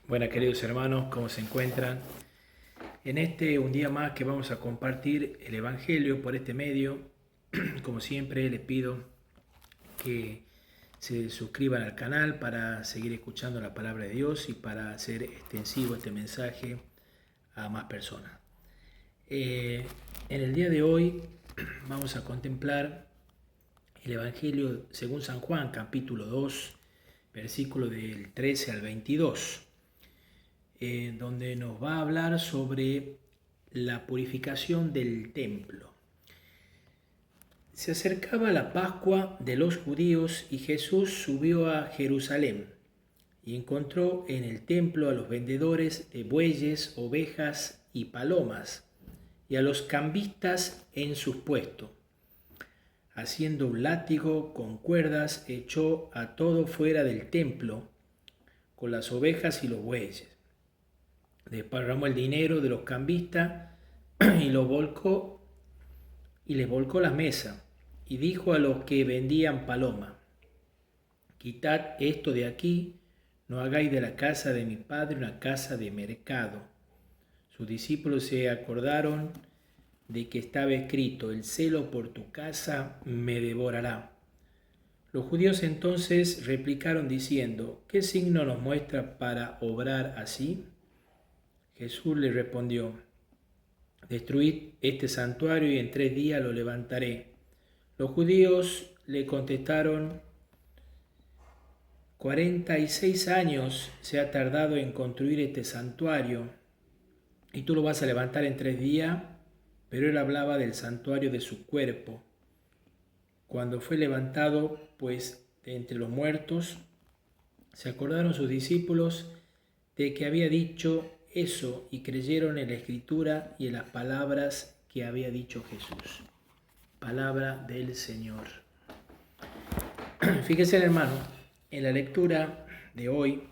Buenas queridos hermanos, ¿cómo se encuentran? Un día más que vamos a compartir el Evangelio por este medio. Como siempre les pido que se suscriban al canal para seguir escuchando la palabra de Dios y para hacer extensivo este mensaje a más personas. En el día de hoy vamos a contemplar el Evangelio según San Juan, capítulo 2, versículo del 13 al 22. Donde nos va a hablar sobre la purificación del templo. Se acercaba la Pascua de los judíos y Jesús subió a Jerusalén y encontró en el templo a los vendedores de bueyes, ovejas y palomas y a los cambistas en sus puestos. Haciendo un látigo con cuerdas, echó a todo fuera del templo con las ovejas y los bueyes. Desparramó el dinero de los cambistas y les volcó la mesa. Y dijo a los que vendían paloma: quitad esto de aquí, no hagáis de la casa de mi padre una casa de mercado. Sus discípulos se acordaron de que estaba escrito: el celo por tu casa me devorará. Los judíos entonces replicaron diciendo: ¿qué signo nos muestra para obrar así? Jesús le respondió: destruid este santuario y en 3 días lo levantaré. Los judíos le contestaron: 46 años se ha tardado en construir este santuario y tú lo vas a levantar en 3 días. Pero él hablaba del santuario de su cuerpo. Cuando fue levantado pues de entre los muertos, se acordaron sus discípulos de que había dicho eso y creyeron en la escritura y en las palabras que había dicho Jesús. Palabra del Señor. Fíjese, hermano, en la lectura de hoy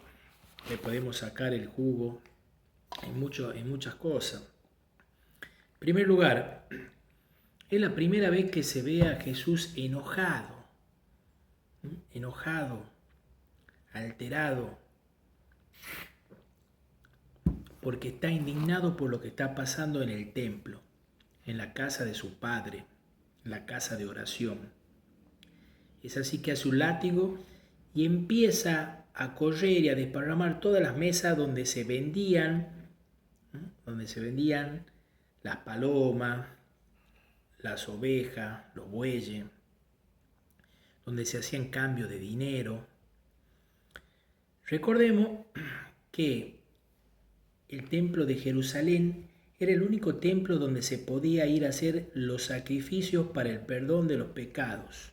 le podemos sacar el jugo en muchas cosas. En primer lugar, es la primera vez que se ve a Jesús enojado, alterado, porque está indignado por lo que está pasando en el templo, en la casa de su padre, la casa de oración. Es así que hace un látigo y empieza a correr y a desparramar todas las mesas donde se vendían las palomas, las ovejas, los bueyes, donde se hacían cambios de dinero. Recordemos que el templo de Jerusalén era el único templo donde se podía ir a hacer los sacrificios para el perdón de los pecados.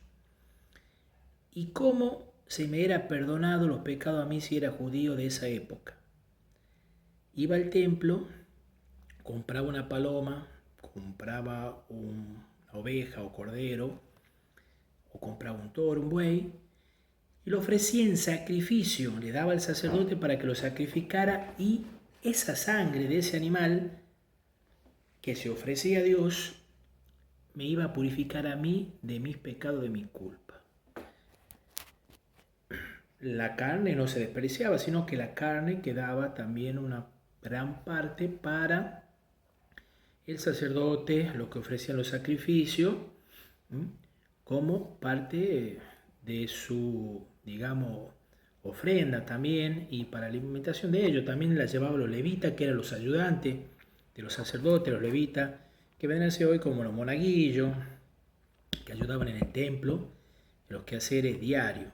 ¿Y cómo se me era perdonado los pecados a mí si era judío de esa época? Iba al templo, compraba una paloma, compraba una oveja o cordero, o compraba un toro, un buey, y lo ofrecía en sacrificio, le daba al sacerdote para que lo sacrificara, y esa sangre de ese animal que se ofrecía a Dios me iba a purificar a mí de mis pecados, de mi culpa. La carne no se despreciaba, sino que la carne quedaba también una gran parte para el sacerdote, lo que ofrecían los sacrificios, como parte de su, digamos, ofrenda también, y para la alimentación de ellos también la llevaban los levitas, que eran los ayudantes de los sacerdotes, los levitas, que vendrán a ser hoy como los monaguillos, que ayudaban en el templo, en los quehaceres diarios.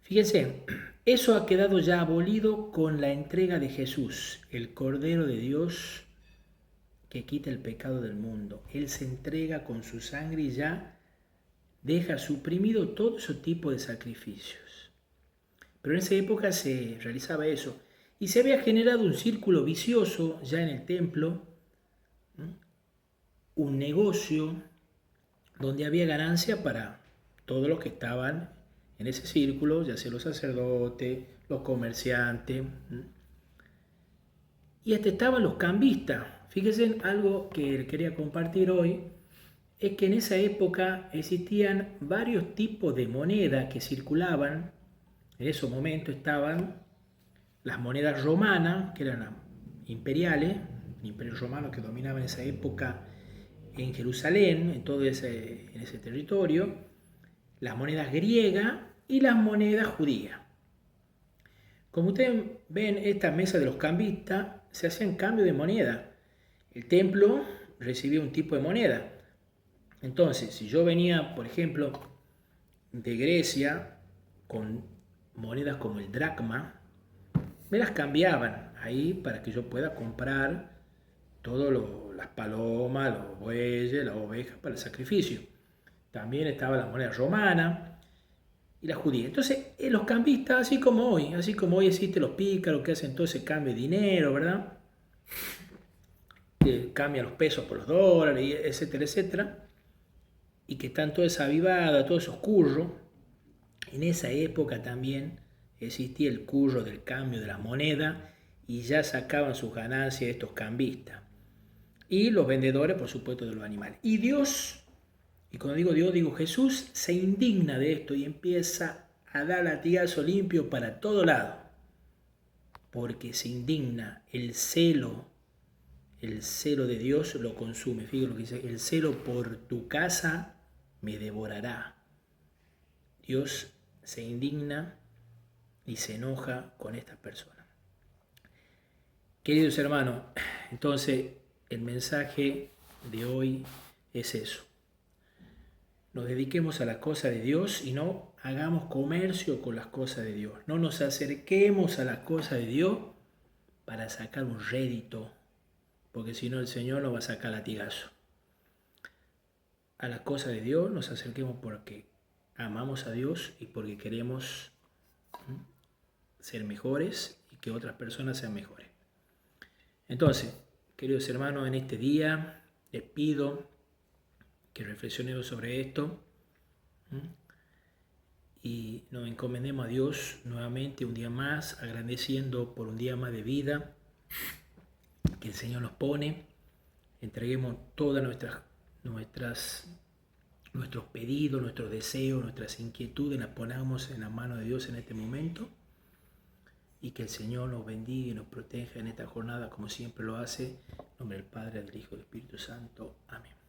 Fíjense, eso ha quedado ya abolido con la entrega de Jesús, el Cordero de Dios que quita el pecado del mundo. Él se entrega con su sangre y ya deja suprimido todo ese tipo de sacrificios. Pero en esa época se realizaba eso y se había generado un círculo vicioso ya en el templo, un negocio donde había ganancia para todos los que estaban en ese círculo, ya sea los sacerdotes, los comerciantes, y hasta estaban los cambistas. Fíjense, algo que quería compartir hoy es que en esa época existían varios tipos de moneda que circulaban. En esos momentos estaban las monedas romanas, que eran imperiales, el imperio romano que dominaba en esa época en Jerusalén, en todo ese territorio, las monedas griegas y las monedas judías. Como ustedes ven, esta mesa de los cambistas se hacían cambio de moneda. El templo recibía un tipo de moneda. Entonces, si yo venía, por ejemplo, de Grecia con monedas como el dracma, me las cambiaban ahí para que yo pueda comprar las palomas, los bueyes, las ovejas para el sacrificio. También estaba la moneda romana y la judía. Entonces, los cambistas, así como hoy existen los pícaros que hacen todo ese cambio de dinero, ¿verdad? Que cambian los pesos por los dólares, etcétera, etcétera, y que están toda esa avivada, todos esos curros. En esa época también existía el curro del cambio de la moneda y ya sacaban sus ganancias estos cambistas. Y los vendedores, por supuesto, de los animales. Y Dios, y cuando digo Dios, digo Jesús, se indigna de esto y empieza a dar latigazo limpio para todo lado. Porque se indigna, el celo de Dios lo consume. Fíjate lo que dice, el celo por tu casa me devorará. Dios se indigna y se enoja con estas personas. Queridos hermanos, entonces el mensaje de hoy es eso. Nos dediquemos a las cosas de Dios y no hagamos comercio con las cosas de Dios. No nos acerquemos a las cosas de Dios para sacar un rédito, porque si no el Señor nos va a sacar latigazo. A las cosas de Dios nos acerquemos porque amamos a Dios y porque queremos ser mejores y que otras personas sean mejores. Entonces, queridos hermanos, en este día les pido que reflexionemos sobre esto y nos encomendemos a Dios nuevamente un día más, agradeciendo por un día más de vida que el Señor nos pone. Entreguemos todas nuestros pedidos, nuestros deseos, nuestras inquietudes, las ponamos en las manos de Dios en este momento y que el Señor nos bendiga y nos proteja en esta jornada como siempre lo hace. En nombre del Padre, del Hijo y del Espíritu Santo. Amén.